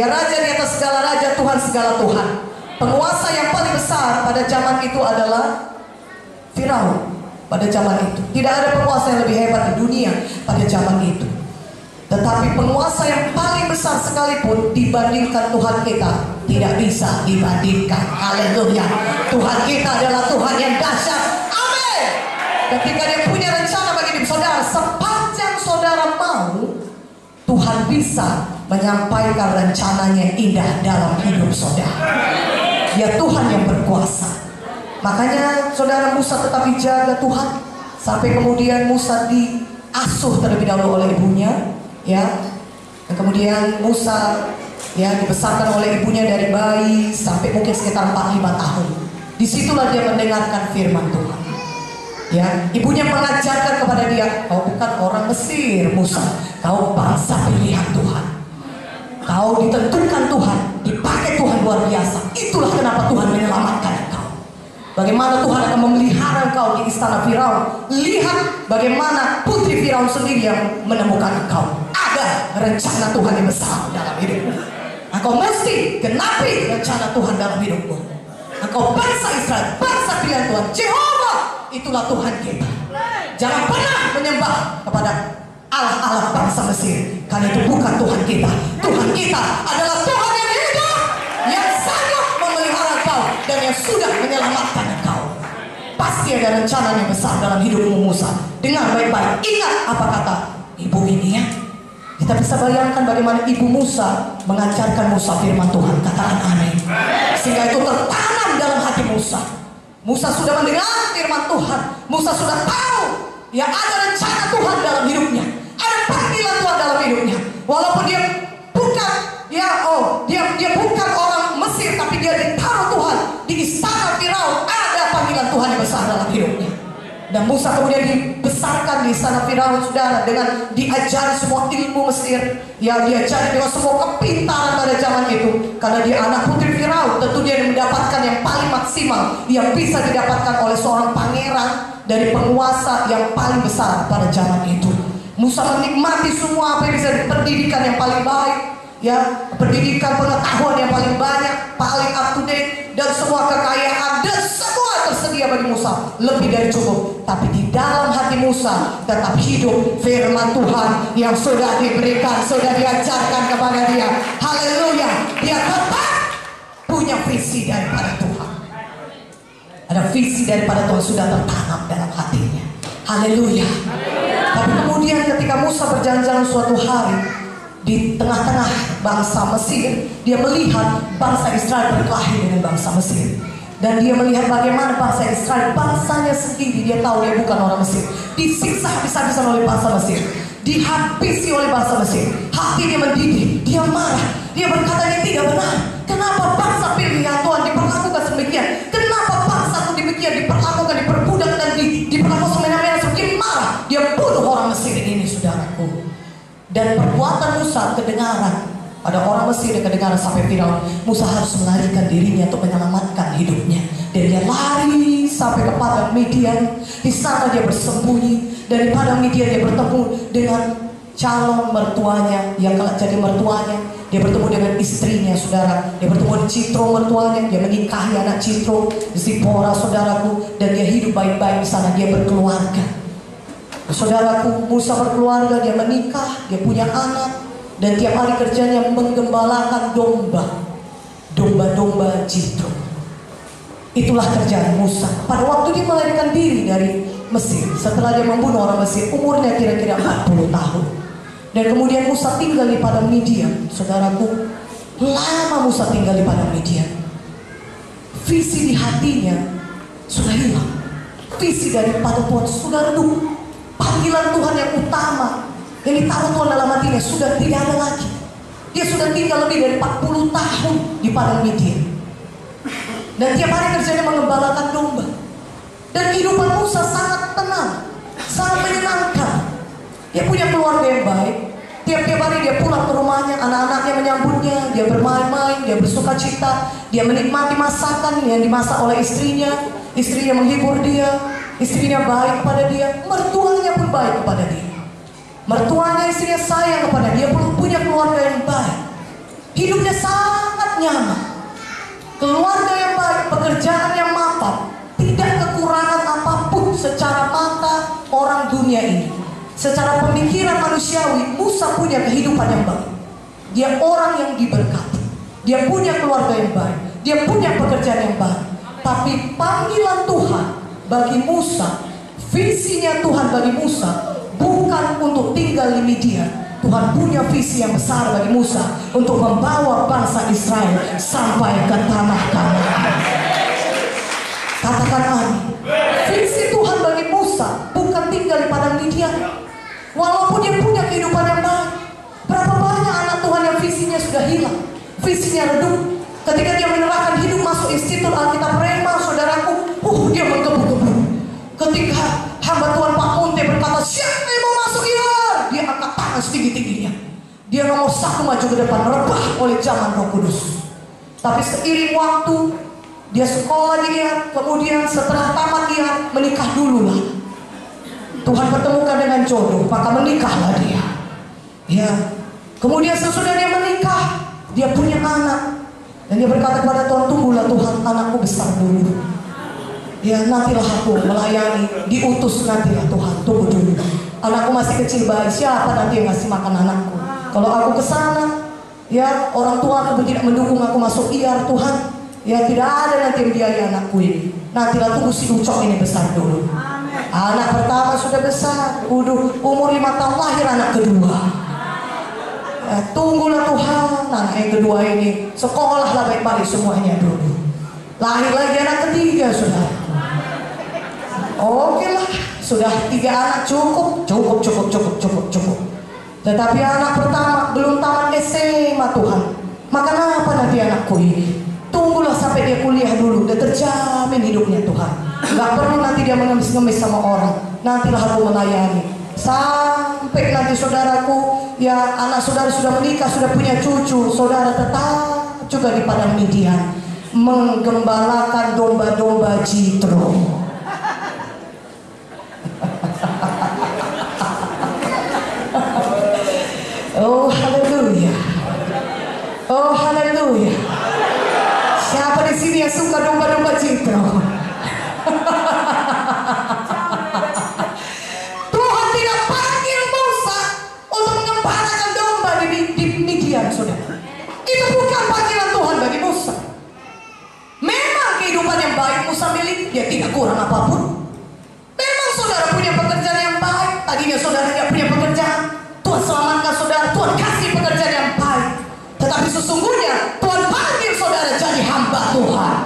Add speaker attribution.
Speaker 1: Dia raja di atas segala raja, Tuhan segala Tuhan. Penguasa yang paling besar pada zaman itu adalah Firaun. Pada zaman itu tidak ada penguasa yang lebih hebat di dunia pada zaman itu. Tetapi penguasa yang paling besar sekalipun dibandingkan Tuhan kita tidak bisa dibandingkan. Haleluya. Tuhan kita adalah Tuhan yang dahsyat. Amin. Ketika dia punya rencana bagi hidup saudara, sepanjang saudara mau, Tuhan bisa menyampaikan rencananya indah dalam hidup saudara. Dia Tuhan yang berkuasa. Makanya saudara Musa tetap dijaga Tuhan sampai kemudian Musa diasuh terlebih dahulu oleh ibunya, ya. Dan kemudian Musa ya dibesarkan oleh ibunya dari bayi sampai mungkin sekitar 4-5 tahun. Disitulah dia mendengarkan firman Tuhan. Ya, ibunya mengajarkan kepada dia, kau bukan orang Mesir, Musa, kau bangsa pilihan Tuhan. Kau ditentukan Tuhan, dipakai Tuhan luar biasa. Itulah kenapa Tuhan menyelamatkan engkau. Bagaimana Tuhan akan memelihara engkau di istana Firaun. Lihat bagaimana putri Firaun sendiri yang menemukan engkau. Ada rencana Tuhan yang besar dalam hidupmu. Engkau mesti genapi rencana Tuhan dalam hidupmu. Engkau bangsa Israel, bangsa pilihan Tuhan. Jehovah, itulah Tuhan kita. Jangan pernah menyembah kepada Allah-Allah bangsa Mesir, karena itu bukan Tuhan kita. Tuhan kita adalah Tuhan yang hidup, yang sanggup memelihara engkau dan yang sudah menyelamatkan engkau. Pasti ada rencana yang besar dalam hidupmu Musa. Dengar baik-baik, ingat apa kata ibu ini ya. Kita bisa bayangkan bagaimana ibu Musa mengajarkan Musa firman Tuhan. Katakan amin. Sehingga itu tertanam dalam hati Musa. Musa sudah mendengar firman Tuhan. Musa sudah tahu ya ada rencana Tuhan dalam hidupnya. Ada panggilan Tuhan dalam hidupnya. Walaupun dia bukan dia bukan orang Mesir, tapi dia ditaruh Tuhan di istana Firaun. Ada panggilan Tuhan yang besar dalam hidupnya. Dan Musa kemudian dibesarkan di istana Firaun, saudara, dengan diajari semua ilmu Mesir. Ya, diajari dengan semua kepintaran pada zaman itu. Karena dia anak putri Firaun, tentu dia mendapatkan yang paling maksimal yang bisa didapatkan oleh seorang pangeran dari penguasa yang paling besar pada zaman itu. Musa menikmati semua apa yang bisa, pendidikan yang paling baik, ya, pendidikan pengetahuan yang paling banyak, paling up to date, dan semua kekayaan dan semua tersedia bagi Musa, lebih dari cukup. Tapi di dalam hati Musa tetap hidup firman Tuhan yang sudah diberikan, sudah diajarkan kepada dia. Haleluya. Dia tetap punya visi daripada Tuhan. Ada visi daripada Tuhan sudah tertanam dalam hatinya. Haleluya. Tapi kemudian ketika Musa berjalan-jalan suatu hari di tengah-tengah bangsa Mesir, dia melihat bangsa Israel berkelahi dengan bangsa Mesir. Dan dia melihat bagaimana bangsa Israel, bangsanya sendiri, dia tahu dia bukan orang Mesir, disiksa habis-habisan oleh bangsa Mesir, dihabisi oleh bangsa Mesir. Hati dia mendidih, dia marah, dia berkata ini tidak benar. Kenapa bangsa pilihan Tuhan diperlakukan sedemikian? Kenapa bangsa itu demikian diperlakukan, diperbudak dan diperlakukan semena-mena? Semakin marah, dia bunuh orang Mesir ini, saudaraku. Dan perbuatan Musa kedengaran pada orang Mesir, yang kedengaran sampai Firaun. Musa harus melarikan dirinya untuk menyelamatkan hidupnya. Dan dia lari sampai ke padang Midian. Di sana dia bersembunyi. Dari padang Midian dia bertemu dengan calon mertuanya yang kelak jadi mertuanya. Dia bertemu dengan istrinya, saudara. Dia bertemu dengan Citro mertuanya. Dia menikahi anak Citro, Zipora, saudaraku. Dan dia hidup baik-baik di sana. Dia berkeluarga. Saudaraku, Musa berkeluarga, dia menikah, dia punya anak, dan tiap hari kerjanya menggembalakan domba-domba Jitro. Itulah kerjaan Musa. Pada waktu dia melarikan diri dari Mesir, setelah dia membunuh orang Mesir, umurnya kira-kira 40 tahun. Dan kemudian Musa tinggal di padang Midian. Saudaraku, lama Musa tinggal di padang Midian. Visi di hatinya sudah hilang. Visi dari padang Tuhan sudah redup. Panggilan Tuhan yang utama yang ditaruh Tuhan dalam hatinya sudah tidak ada lagi. Dia sudah tinggal lebih dari 40 tahun di padang Midian. Dan tiap hari kerjanya mengembalakan domba. Dan kehidupan Musa sangat tenang, sangat menyenangkan. Dia punya keluarga yang baik. Tiap-tiap hari dia pulang ke rumahnya, anak-anaknya menyambutnya, dia bermain-main, dia bersuka cita, dia menikmati masakan yang dimasak oleh istrinya. Istrinya menghibur dia, istrinya baik kepada dia, mertuanya pun baik kepada dia. Mertuanya, istrinya sayang kepada dia, punya keluarga yang baik. hidupnya sangat nyaman, keluarga yang baik, pekerjaan yang mapan, tidak kekurangan apapun secara mata orang dunia ini. Secara pemikiran manusiawi, Musa punya kehidupan yang baik. Dia orang yang diberkati, dia punya keluarga yang baik, dia punya pekerjaan yang baik. Tapi panggilan Tuhan bagi Musa, visinya Tuhan bagi Musa bukan untuk tinggal di Midian. Tuhan punya visi yang besar bagi Musa untuk membawa bangsa Israel sampai ke tanah Kanaan. Katakan amin. Visi Tuhan bagi Musa bukan tinggal di padang Midian. Walaupun dia punya kehidupan yang baik, berapa banyak anak Tuhan yang visinya sudah hilang, visinya redup. Ketika dia menyerahkan hidup masuk Institut Alkitab Rema, saudaraku, dia menggebu-gebu. Ketika hamba Tuhan Pak Munte berkata, siapa yang mau masuk ya? Dia angkat tangan setinggi-tingginya. Dia nomor satu maju ke depan, rebah oleh zaman Roh Kudus. Tapi seiring waktu, dia sekolah dia, kemudian setelah tamat dia menikah dulu lah. Tuhan pertemukan dengan jodoh, maka menikahlah dia. Ya, kemudian sesudah dia menikah, dia punya anak. Dan dia berkata kepada Tuhan, tunggulah Tuhan, anakku besar dulu. Ya, nantilah aku melayani, diutus nantilah Tuhan, tunggu dulu. Anakku masih kecil bayi, siapa nanti yang ngasih makan anakku? Kalau aku ke sana, ya orang tua aku tidak mendukung aku masuk IAR Tuhan. Ya tidak ada nanti yang biaya anakku ini. Nantilah tunggu si Ucok ini besar dulu. Anak pertama sudah besar, umur 5 tahun lahir anak kedua. Tunggulah Tuhan, anak yang kedua ini sekolahlah baik-baik semuanya dulu. Lahir lagi anak ketiga, saudara. Oke lah, sudah 3 anak cukup. Tetapi anak pertama belum tamat SMA Tuhan. Maka apa nanti anakku ini? Tunggulah sampai dia kuliah dulu, udah terjamin hidupnya Tuhan. Gak perlu nanti dia mengemis-ngemis sama orang. Nantilah aku melayani. Sampai nanti saudaraku, ya anak saudara sudah menikah, sudah punya cucu, saudara tetap juga di padang Midian menggembalakan domba-domba Jitro. Oh haleluya, oh haleluya. Siapa di sini yang suka domba-domba Jitro? Tuhan tidak panggil Musa untuk mengembalakan domba di Midian, saudara. Itu bukan panggilan Tuhan bagi Musa. Memang kehidupan yang baik Musa miliki, dia tidak kurang apapun. Memang saudara punya pekerjaan yang baik. Tadinya saudara tidak punya pekerjaan, Tuhan selamatkan saudara, Tuhan kasih pekerjaan yang baik. Tetapi sesungguhnya Tuhan panggil saudara jadi hamba Tuhan.